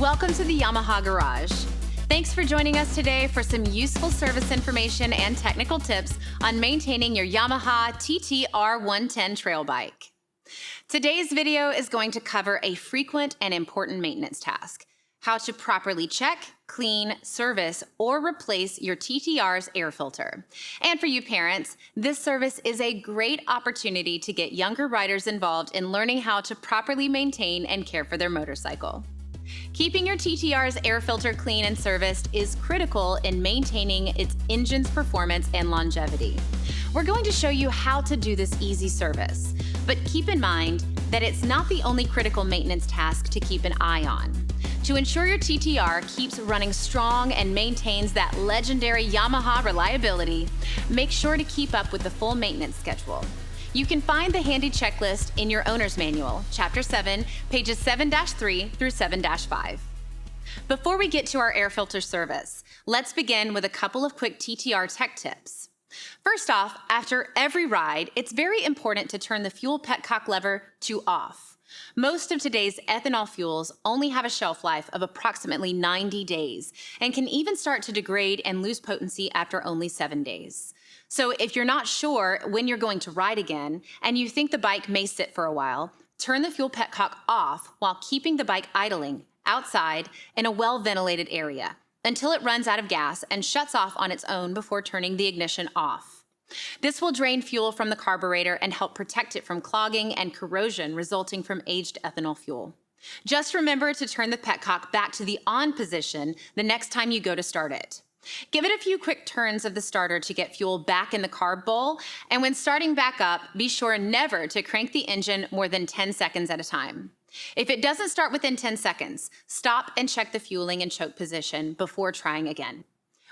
Welcome to the Yamaha Garage. Thanks for joining us today for some useful service information and technical tips on maintaining your Yamaha TT-R110 trail bike. Today's video is going to cover a frequent and important maintenance task: how to properly check, clean, service, or replace your TT-R's air filter. And for you parents, this service is a great opportunity to get younger riders involved in learning how to properly maintain and care for their motorcycle. Keeping your TT-R's air filter clean and serviced is critical in maintaining its engine's performance and longevity. We're going to show you how to do this easy service, but keep in mind that it's not the only critical maintenance task to keep an eye on. To ensure your TT-R keeps running strong and maintains that legendary Yamaha reliability, make sure to keep up with the full maintenance schedule. You can find the handy checklist in your owner's manual, Chapter 7, pages 7-3 through 7-5. Before we get to our air filter service, let's begin with a couple of quick TT-R tech tips. First off, after every ride, it's very important to turn the fuel petcock lever to off. Most of today's ethanol fuels only have a shelf life of approximately 90 days and can even start to degrade and lose potency after only 7 days. So if you're not sure when you're going to ride again and you think the bike may sit for a while, turn the fuel petcock off while keeping the bike idling outside in a well-ventilated area until it runs out of gas and shuts off on its own before turning the ignition off. This will drain fuel from the carburetor and help protect it from clogging and corrosion resulting from aged ethanol fuel. Just remember to turn the petcock back to the on position the next time you go to start it. Give it a few quick turns of the starter to get fuel back in the carb bowl, and when starting back up, be sure never to crank the engine more than 10 seconds at a time. If it doesn't start within 10 seconds, stop and check the fueling and choke position before trying again.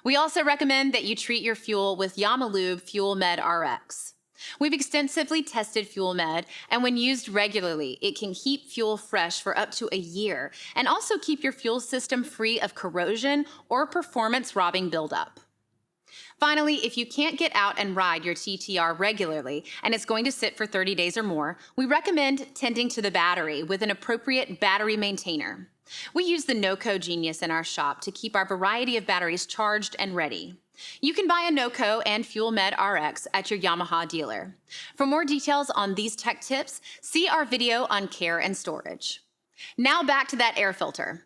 We also recommend that you treat your fuel with Yamaha Fuel Med RX. We've extensively tested Fuel Med, and when used regularly, it can keep fuel fresh for up to a year and also keep your fuel system free of corrosion or performance-robbing buildup. Finally, if you can't get out and ride your TT-R regularly and it's going to sit for 30 days or more, we recommend tending to the battery with an appropriate battery maintainer. We use the NOCO Genius in our shop to keep our variety of batteries charged and ready. You can buy a NOCO and Fuel Med RX at your Yamaha dealer. For more details on these tech tips, see our video on care and storage. Now back to that air filter.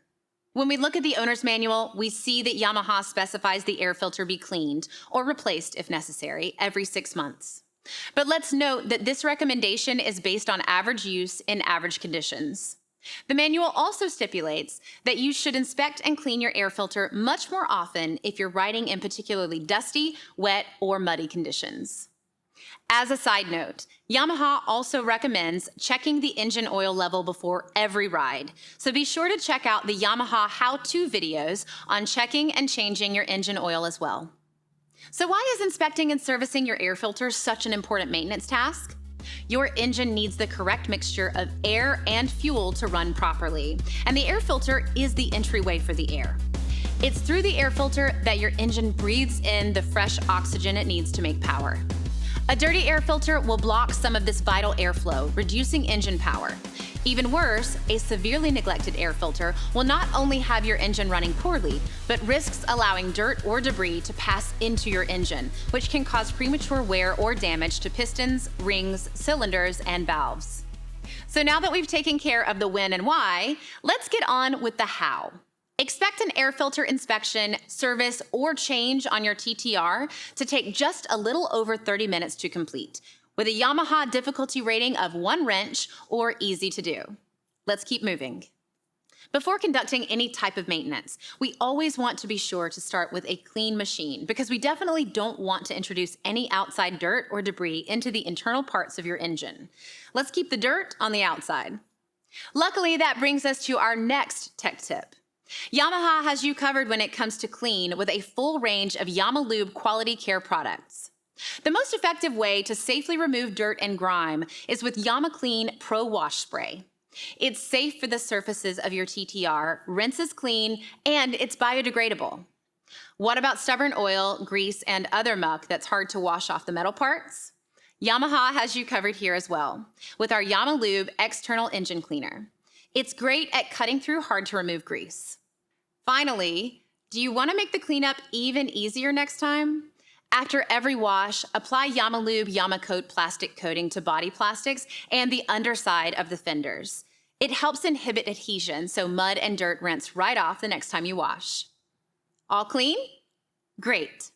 When we look at the owner's manual, we see that Yamaha specifies the air filter be cleaned or replaced if necessary every 6 months. But let's note that this recommendation is based on average use in average conditions. The manual also stipulates that you should inspect and clean your air filter much more often if you're riding in particularly dusty, wet, or muddy conditions. As a side note, Yamaha also recommends checking the engine oil level before every ride, so be sure to check out the Yamaha how-to videos on checking and changing your engine oil as well. So why is inspecting and servicing your air filter such an important maintenance task? Your engine needs the correct mixture of air and fuel to run properly, and the air filter is the entryway for the air. It's through the air filter that your engine breathes in the fresh oxygen it needs to make power. A dirty air filter will block some of this vital airflow, reducing engine power. Even worse, a severely neglected air filter will not only have your engine running poorly, but risks allowing dirt or debris to pass into your engine, which can cause premature wear or damage to pistons, rings, cylinders, and valves. So now that we've taken care of the when and why, let's get on with the how. Expect an air filter inspection, service, or change on your TT-R to take just a little over 30 minutes to complete, with a Yamaha difficulty rating of 1 wrench or easy to do. Let's keep moving. Before conducting any type of maintenance, we always want to be sure to start with a clean machine because we definitely don't want to introduce any outside dirt or debris into the internal parts of your engine. Let's keep the dirt on the outside. Luckily, that brings us to our next tech tip. Yamaha has you covered when it comes to clean with a full range of Yamaha quality care products. The most effective way to safely remove dirt and grime is with YamaClean Pro Wash Spray. It's safe for the surfaces of your TT-R, rinses clean, and it's biodegradable. What about stubborn oil, grease, and other muck that's hard to wash off the metal parts? Yamaha has you covered here as well with our Yamalube External Engine Cleaner. It's great at cutting through hard-to-remove grease. Finally, do you want to make the cleanup even easier next time? After every wash, apply Yamalube Yamacoat plastic coating to body plastics and the underside of the fenders. It helps inhibit adhesion so mud and dirt rinse right off the next time you wash. All clean? Great.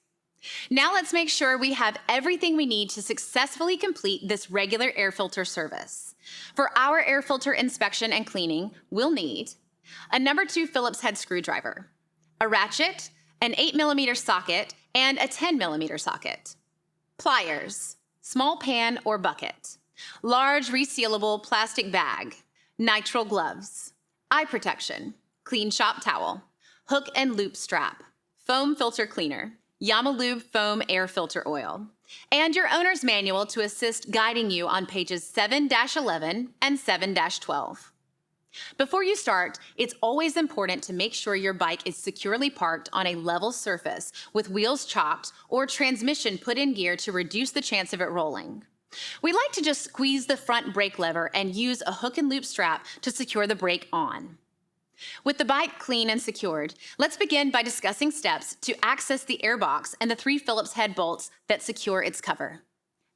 Now let's make sure we have everything we need to successfully complete this regular air filter service. For our air filter inspection and cleaning, we'll need a number 2 Phillips head screwdriver, a ratchet, an 8mm socket, and a 10mm socket, pliers, small pan or bucket, large resealable plastic bag, nitrile gloves, eye protection, clean shop towel, hook and loop strap, foam filter cleaner, Yamalube foam air filter oil, and your owner's manual to assist guiding you on pages 7-11 and 7-12. Before you start, it's always important to make sure your bike is securely parked on a level surface with wheels chalked or transmission put in gear to reduce the chance of it rolling. We like to just squeeze the front brake lever and use a hook and loop strap to secure the brake on. With the bike clean and secured, let's begin by discussing steps to access the airbox and the 3 Phillips head bolts that secure its cover.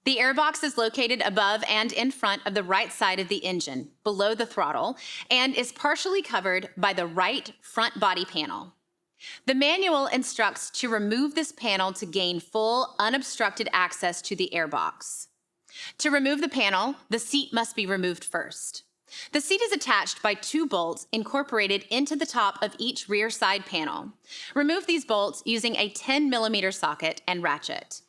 The airbox is located above and in front of the right side of the engine, below the throttle, and is partially covered by the right front body panel. The manual instructs to remove this panel to gain full, unobstructed access to the airbox. To remove the panel, the seat must be removed first. The seat is attached by 2 bolts incorporated into the top of each rear side panel. Remove these bolts using a 10mm socket and ratchet.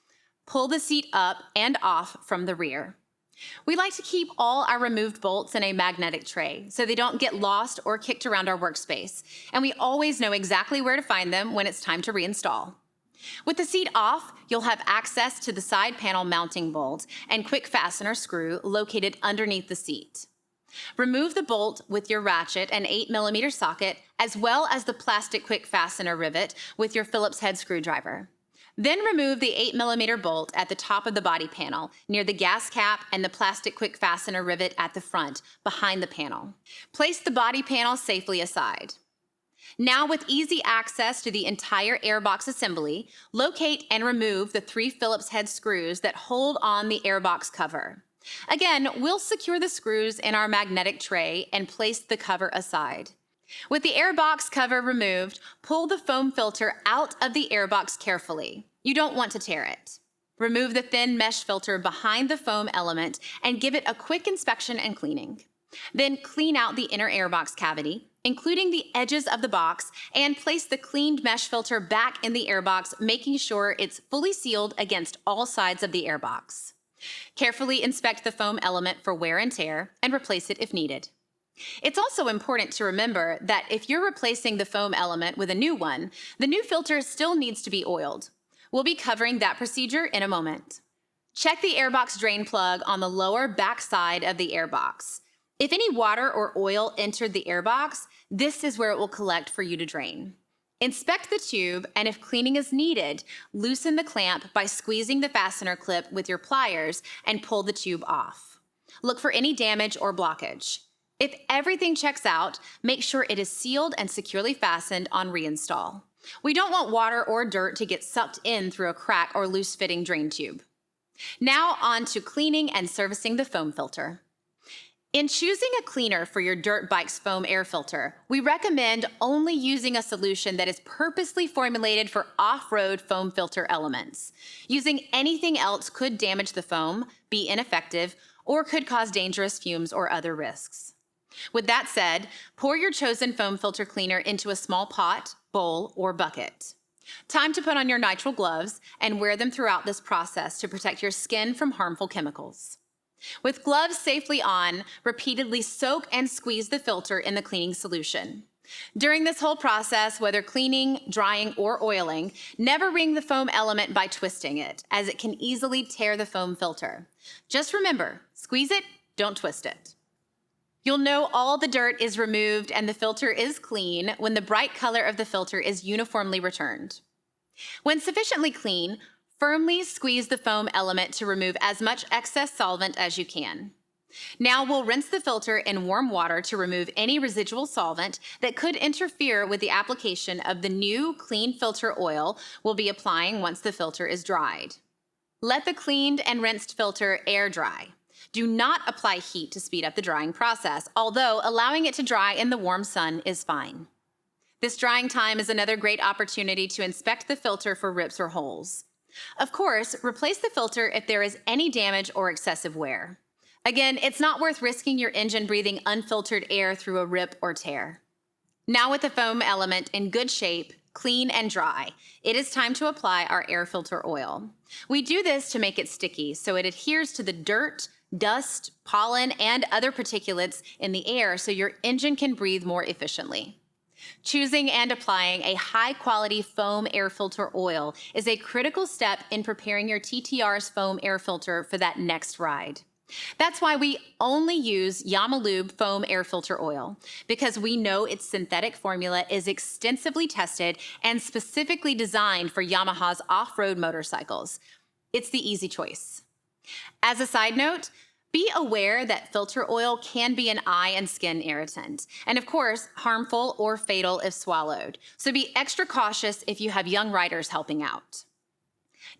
Pull the seat up and off from the rear. We like to keep all our removed bolts in a magnetic tray so they don't get lost or kicked around our workspace, and we always know exactly where to find them when it's time to reinstall. With the seat off, you'll have access to the side panel mounting bolt and Quick-Fastener screw located underneath the seat. Remove the bolt with your ratchet and 8mm socket, as well as the plastic Quick-Fastener rivet with your Phillips head screwdriver. Then remove the 8mm bolt at the top of the body panel, near the gas cap and the plastic Quick-Fastener rivet at the front, behind the panel. Place the body panel safely aside. Now, with easy access to the entire airbox assembly, locate and remove the 3 Phillips head screws that hold on the airbox cover. Again, we'll secure the screws in our magnetic tray and place the cover aside. With the airbox cover removed, pull the foam filter out of the airbox carefully. You don't want to tear it. Remove the thin mesh filter behind the foam element and give it a quick inspection and cleaning. Then clean out the inner airbox cavity, including the edges of the box, and place the cleaned mesh filter back in the airbox, making sure it's fully sealed against all sides of the airbox. Carefully inspect the foam element for wear and tear and replace it if needed. It's also important to remember that if you're replacing the foam element with a new one, the new filter still needs to be oiled. We'll be covering that procedure in a moment. Check the airbox drain plug on the lower back side of the airbox. If any water or oil entered the airbox, this is where it will collect for you to drain. Inspect the tube, and if cleaning is needed, loosen the clamp by squeezing the fastener clip with your pliers and pull the tube off. Look for any damage or blockage. If everything checks out, make sure it is sealed and securely fastened on reinstall. We don't want water or dirt to get sucked in through a crack or loose-fitting drain tube. Now on to cleaning and servicing the foam filter. In choosing a cleaner for your dirt bike's foam air filter, we recommend only using a solution that is purposely formulated for off-road foam filter elements. Using anything else could damage the foam, be ineffective, or could cause dangerous fumes or other risks. With that said, pour your chosen foam filter cleaner into a small pot, bowl, or bucket. Time to put on your nitrile gloves and wear them throughout this process to protect your skin from harmful chemicals. With gloves safely on, repeatedly soak and squeeze the filter in the cleaning solution. During this whole process, whether cleaning, drying, or oiling, never wring the foam element by twisting it, as it can easily tear the foam filter. Just remember, squeeze it, don't twist it. You'll know all the dirt is removed and the filter is clean when the bright color of the filter is uniformly returned. When sufficiently clean, firmly squeeze the foam element to remove as much excess solvent as you can. Now we'll rinse the filter in warm water to remove any residual solvent that could interfere with the application of the new clean filter oil we'll be applying once the filter is dried. Let the cleaned and rinsed filter air dry. Do not apply heat to speed up the drying process, although allowing it to dry in the warm sun is fine. This drying time is another great opportunity to inspect the filter for rips or holes. Of course, replace the filter if there is any damage or excessive wear. Again, it's not worth risking your engine breathing unfiltered air through a rip or tear. Now with the foam element in good shape, clean and dry, it is time to apply our air filter oil. We do this to make it sticky so it adheres to the dirt, dust, pollen, and other particulates in the air so your engine can breathe more efficiently. Choosing and applying a high-quality foam air filter oil is a critical step in preparing your TT-R's foam air filter for that next ride. That's why we only use Yamaha foam air filter oil, because we know its synthetic formula is extensively tested and specifically designed for Yamaha's off-road motorcycles. It's the easy choice. As a side note, be aware that filter oil can be an eye and skin irritant, and of course, harmful or fatal if swallowed. So be extra cautious if you have young riders helping out.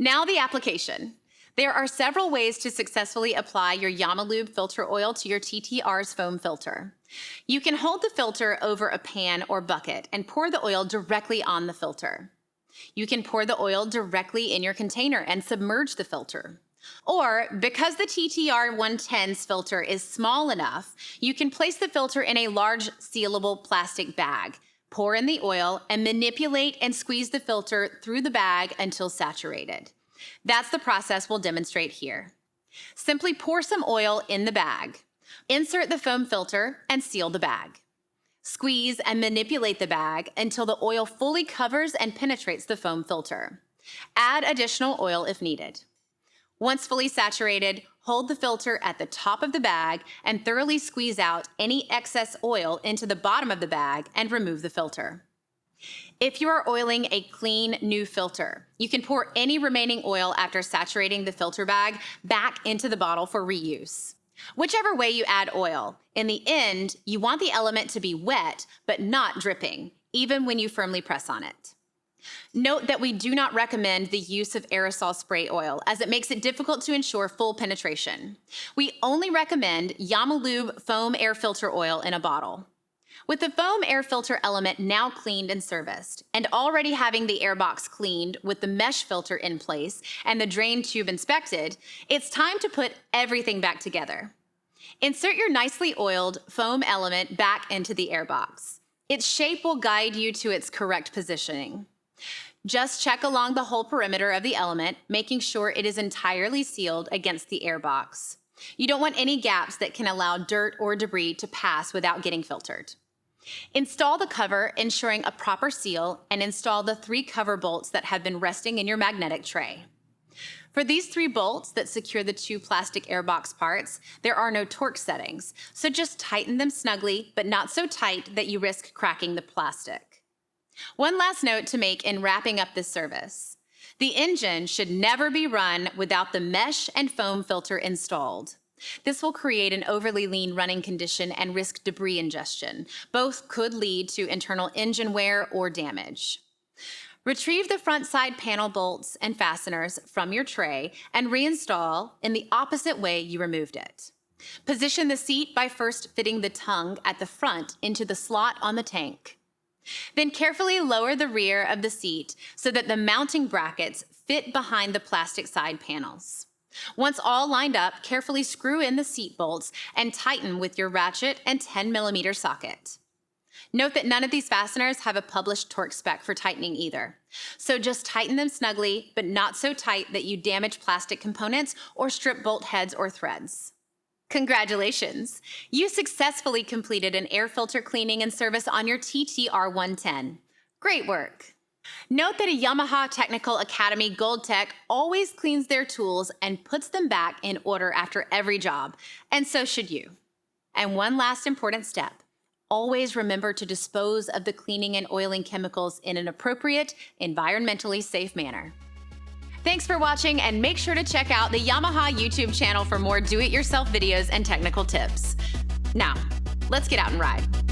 Now the application. There are several ways to successfully apply your Yamaha filter oil to your TT-R's foam filter. You can hold the filter over a pan or bucket and pour the oil directly on the filter. You can pour the oil directly in your container and submerge the filter. Or, because the TT-R110's filter is small enough, you can place the filter in a large sealable plastic bag, pour in the oil, and manipulate and squeeze the filter through the bag until saturated. That's the process we'll demonstrate here. Simply pour some oil in the bag. Insert the foam filter and seal the bag. Squeeze and manipulate the bag until the oil fully covers and penetrates the foam filter. Add additional oil if needed. Once fully saturated, hold the filter at the top of the bag and thoroughly squeeze out any excess oil into the bottom of the bag and remove the filter. If you are oiling a clean, new filter, you can pour any remaining oil after saturating the filter bag back into the bottle for reuse. Whichever way you add oil, in the end, you want the element to be wet but not dripping, even when you firmly press on it. Note that we do not recommend the use of aerosol spray oil, as it makes it difficult to ensure full penetration. We only recommend Yamaha foam air filter oil in a bottle. With the foam air filter element now cleaned and serviced, and already having the airbox cleaned with the mesh filter in place and the drain tube inspected, it's time to put everything back together. Insert your nicely oiled foam element back into the airbox. Its shape will guide you to its correct positioning. Just check along the whole perimeter of the element, making sure it is entirely sealed against the airbox. You don't want any gaps that can allow dirt or debris to pass without getting filtered. Install the cover, ensuring a proper seal, and install the 3 cover bolts that have been resting in your magnetic tray. For these 3 bolts that secure the 2 plastic airbox parts, there are no torque settings, so just tighten them snugly, but not so tight that you risk cracking the plastic. One last note to make in wrapping up this service. The engine should never be run without the mesh and foam filter installed. This will create an overly lean running condition and risk debris ingestion. Both could lead to internal engine wear or damage. Retrieve the front side panel bolts and fasteners from your tray and reinstall in the opposite way you removed it. Position the seat by first fitting the tongue at the front into the slot on the tank. Then carefully lower the rear of the seat so that the mounting brackets fit behind the plastic side panels. Once all lined up, carefully screw in the seat bolts and tighten with your ratchet and 10mm socket. Note that none of these fasteners have a published torque spec for tightening either. So just tighten them snugly, but not so tight that you damage plastic components or strip bolt heads or threads. Congratulations! You successfully completed an air filter cleaning and service on your TT-R110. Great work! Note that a Yamaha Technical Academy Gold Tech always cleans their tools and puts them back in order after every job, and so should you. And one last important step. Always remember to dispose of the cleaning and oiling chemicals in an appropriate, environmentally safe manner. Thanks for watching, and make sure to check out the Yamaha YouTube channel for more do-it-yourself videos and technical tips. Now, let's get out and ride.